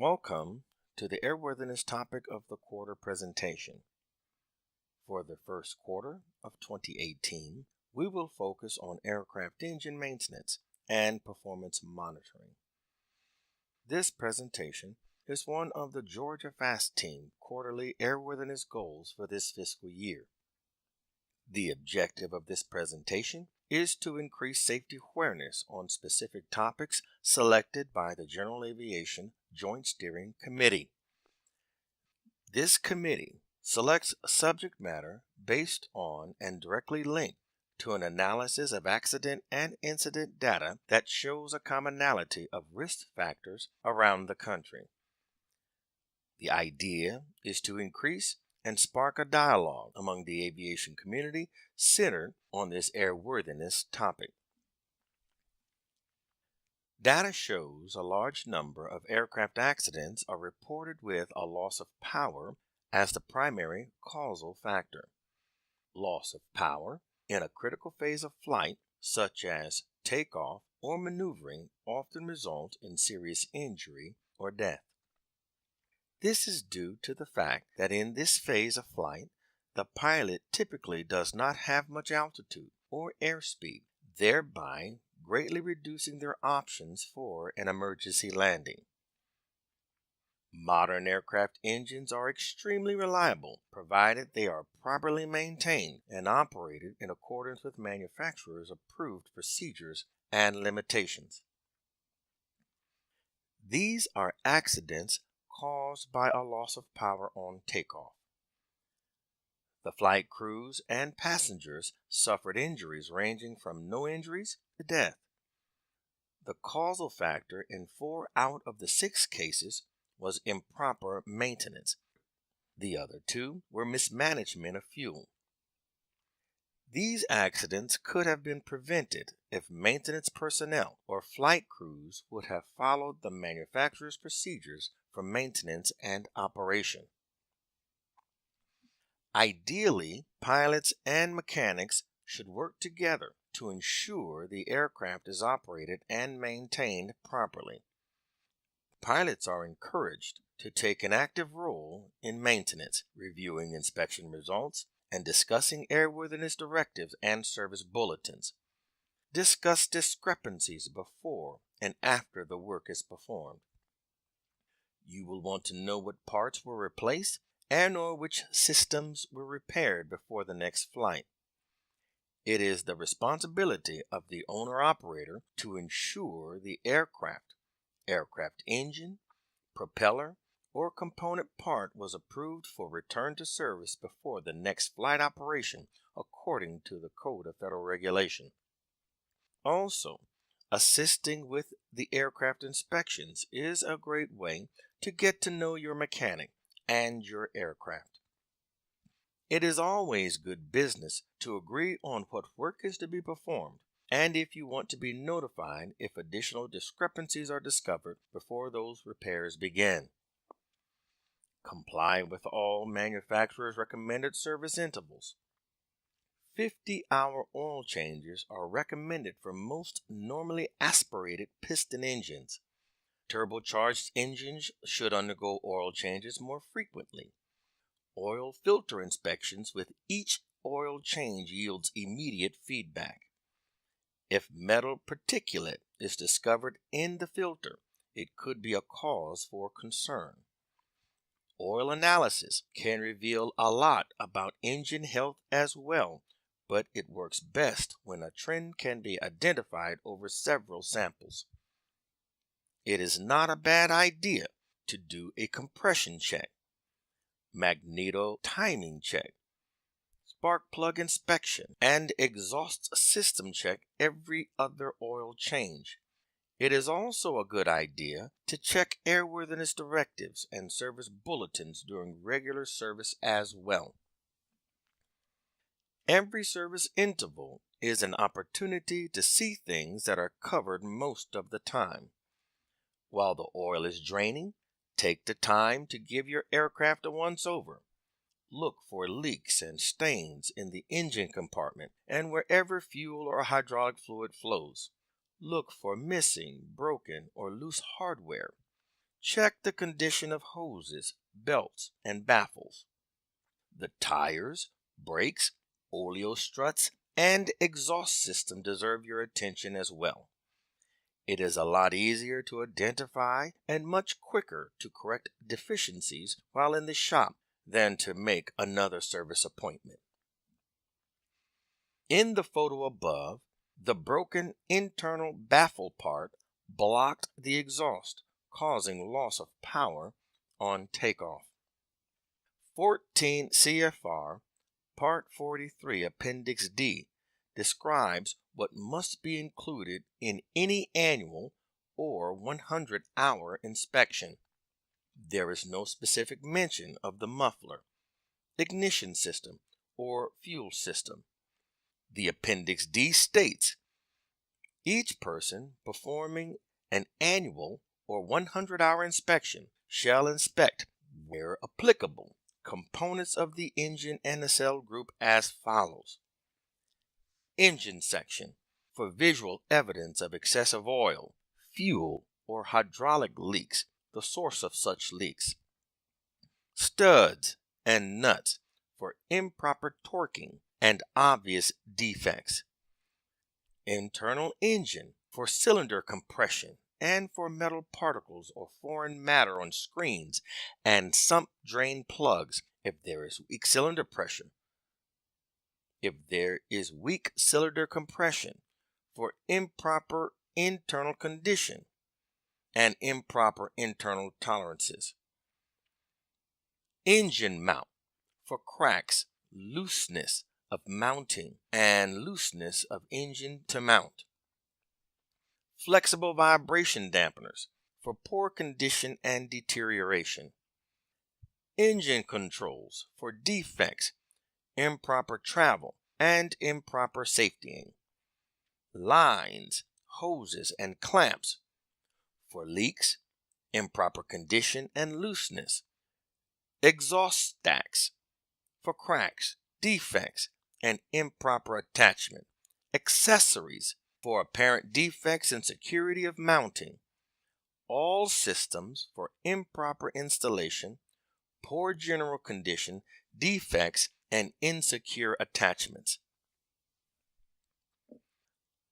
Welcome to the airworthiness topic of the quarter presentation. For the first quarter of 2018, we will focus on aircraft engine maintenance and performance monitoring. This presentation is one of the Georgia FAST Team quarterly airworthiness goals for this fiscal year. The objective of this presentation is to increase safety awareness on specific topics selected by the General Aviation Joint Steering Committee. This committee selects subject matter based on and directly linked to an analysis of accident and incident data that shows a commonality of risk factors around the country. The idea is to increase and spark a dialogue among the aviation community centered on this airworthiness topic. Data shows a large number of aircraft accidents are reported with a loss of power as the primary causal factor. Loss of power in a critical phase of flight, such as takeoff or maneuvering, often results in serious injury or death. This is due to the fact that in this phase of flight, the pilot typically does not have much altitude or airspeed, thereby greatly reducing their options for an emergency landing. Modern aircraft engines are extremely reliable, provided they are properly maintained and operated in accordance with manufacturers' approved procedures and limitations. These are accidents caused by a loss of power on takeoff. The flight crews and passengers suffered injuries ranging from no injuries to death. The causal factor in 4 out of the 6 cases was improper maintenance. The other 2 were mismanagement of fuel. These accidents could have been prevented if maintenance personnel or flight crews would have followed the manufacturer's procedures for maintenance and operation. Ideally, pilots and mechanics should work together to ensure the aircraft is operated and maintained properly. Pilots are encouraged to take an active role in maintenance, reviewing inspection results, and discussing airworthiness directives and service bulletins. Discuss discrepancies before and after the work is performed. You will want to know what parts were replaced and/or which systems were repaired before the next flight. It is the responsibility of the owner-operator to ensure the aircraft engine, propeller, or component part was approved for return to service before the next flight operation according to the Code of Federal Regulation. Also, assisting with the aircraft inspections is a great way to get to know your mechanic and your aircraft. It is always good business to agree on what work is to be performed, and if you want to be notified if additional discrepancies are discovered before those repairs begin. Comply with all manufacturers' recommended service intervals. 50-hour oil changes are recommended for most normally aspirated piston engines. Turbocharged engines should undergo oil changes more frequently. Oil filter inspections with each oil change yields immediate feedback. If metal particulate is discovered in the filter, it could be a cause for concern. Oil analysis can reveal a lot about engine health as well, but it works best when a trend can be identified over several samples. It is not a bad idea to do a compression check, magneto timing check, spark plug inspection, and exhaust system check every other oil change. It is also a good idea to check airworthiness directives and service bulletins during regular service as well. Every service interval is an opportunity to see things that are covered most of the time. While the oil is draining, take the time to give your aircraft a once-over. Look for leaks and stains in the engine compartment and wherever fuel or hydraulic fluid flows. Look for missing, broken, or loose hardware. Check the condition of hoses, belts, and baffles. The tires, brakes, oleo struts, and exhaust system deserve your attention as well. It is a lot easier to identify and much quicker to correct deficiencies while in the shop than to make another service appointment. In the photo above, the broken internal baffle part blocked the exhaust, causing loss of power on takeoff. 14 CFR Part 43 Appendix D describes what must be included in any annual or 100-hour inspection. There is no specific mention of the muffler, ignition system, or fuel system. The Appendix D states, each person performing an annual or 100-hour inspection shall inspect, where applicable, components of the engine and nacelle group as follows. Engine section, for visual evidence of excessive oil, fuel, or hydraulic leaks, the source of such leaks. Studs and nuts, for improper torquing and obvious defects. Internal engine, for cylinder compression and for metal particles or foreign matter on screens and sump drain plugs if there is weak cylinder pressure. If there is weak cylinder compression, for improper internal condition and improper internal tolerances. Engine mount, for cracks, looseness of mounting, and looseness of engine to mount. Flexible vibration dampeners, for poor condition and deterioration. Engine controls, for defects, improper travel, and improper safetying. Lines, hoses, and clamps, for leaks, improper condition and looseness. Exhaust stacks, for cracks, defects, and improper attachment. Accessories, for apparent defects in security of mounting. All systems, for improper installation, poor general condition, defects, and insecure attachments.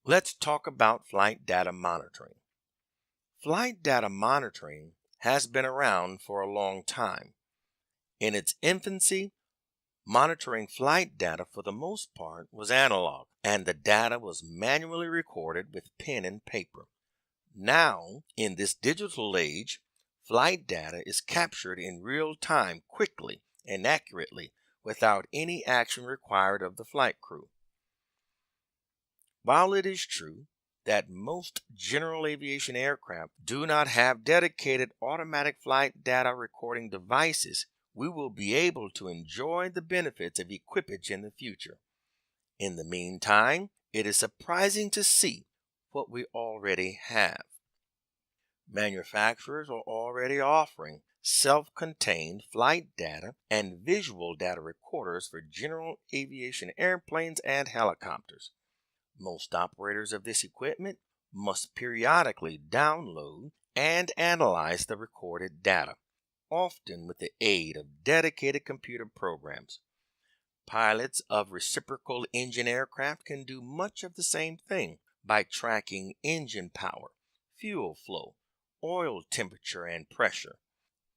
Let's talk about flight data monitoring. Flight data monitoring has been around for a long time. In its infancy, monitoring flight data for the most part was analog, and the data was manually recorded with pen and paper. Now, in this digital age, flight data is captured in real time quickly and accurately without any action required of the flight crew. While it is true that most general aviation aircraft do not have dedicated automatic flight data recording devices, we will be able to enjoy the benefits of equipage in the future. In the meantime, it is surprising to see what we already have. Manufacturers are already offering self-contained flight data and visual data recorders for general aviation airplanes and helicopters. Most operators of this equipment must periodically download and analyze the recorded data, often with the aid of dedicated computer programs. Pilots of reciprocal engine aircraft can do much of the same thing by tracking engine power, fuel flow, oil temperature and pressure.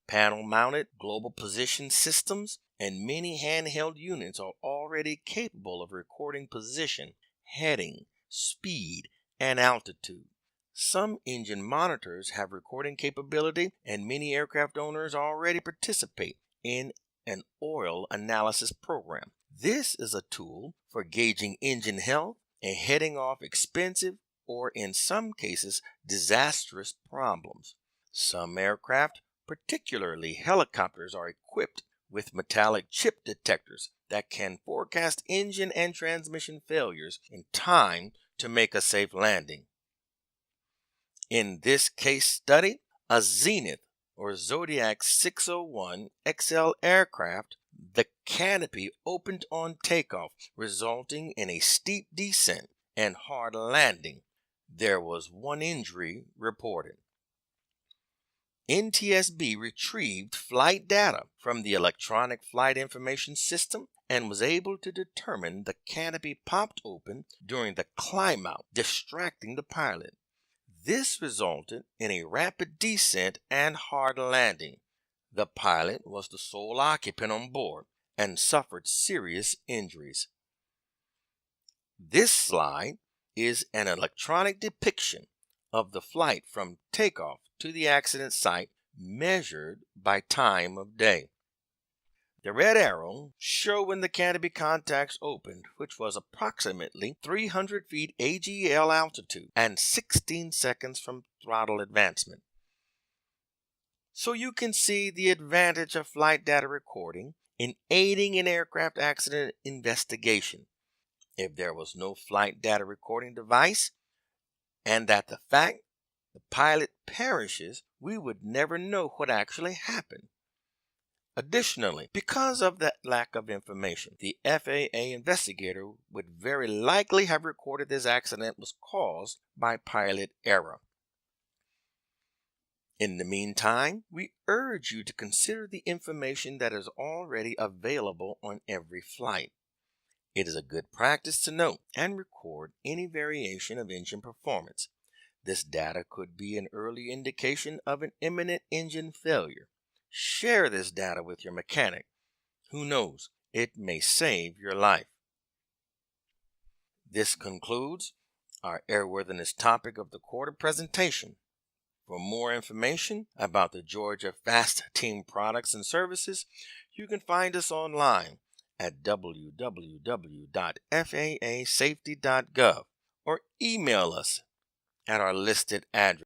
Panel-mounted global position systems and many handheld units are already capable of recording position, heading, speed, and altitude. Some engine monitors have recording capability, and many aircraft owners already participate in an oil analysis program. This is a tool for gauging engine health and heading off expensive or, in some cases, disastrous problems. Some aircraft, particularly helicopters, are equipped with metallic chip detectors that can forecast engine and transmission failures in time to make a safe landing. In this case study, a Zenith or Zodiac 601 XL aircraft, the canopy opened on takeoff, resulting in a steep descent and hard landing. There was one injury reported. NTSB retrieved flight data from the electronic flight information system and was able to determine the canopy popped open during the climb out, distracting the pilot. This resulted in a rapid descent and hard landing. The pilot was the sole occupant on board and suffered serious injuries. This slide is an electronic depiction of the flight from takeoff to the accident site measured by time of day. The red arrow shows when the canopy contacts opened, which was approximately 300 feet AGL altitude and 16 seconds from throttle advancement. So you can see the advantage of flight data recording in aiding in aircraft accident investigation. If there was no flight data recording device, and that the fact the pilot perishes, we would never know what actually happened. Additionally, because of that lack of information, the FAA investigator would very likely have recorded this accident was caused by pilot error. In the meantime, we urge you to consider the information that is already available on every flight. It is a good practice to note and record any variation of engine performance. This data could be an early indication of an imminent engine failure. Share this data with your mechanic. Who knows, it may save your life. This concludes our airworthiness topic of the quarter presentation. For more information about the Georgia Fast Team products and services, you can find us online at www.faasafety.gov or email us at our listed address.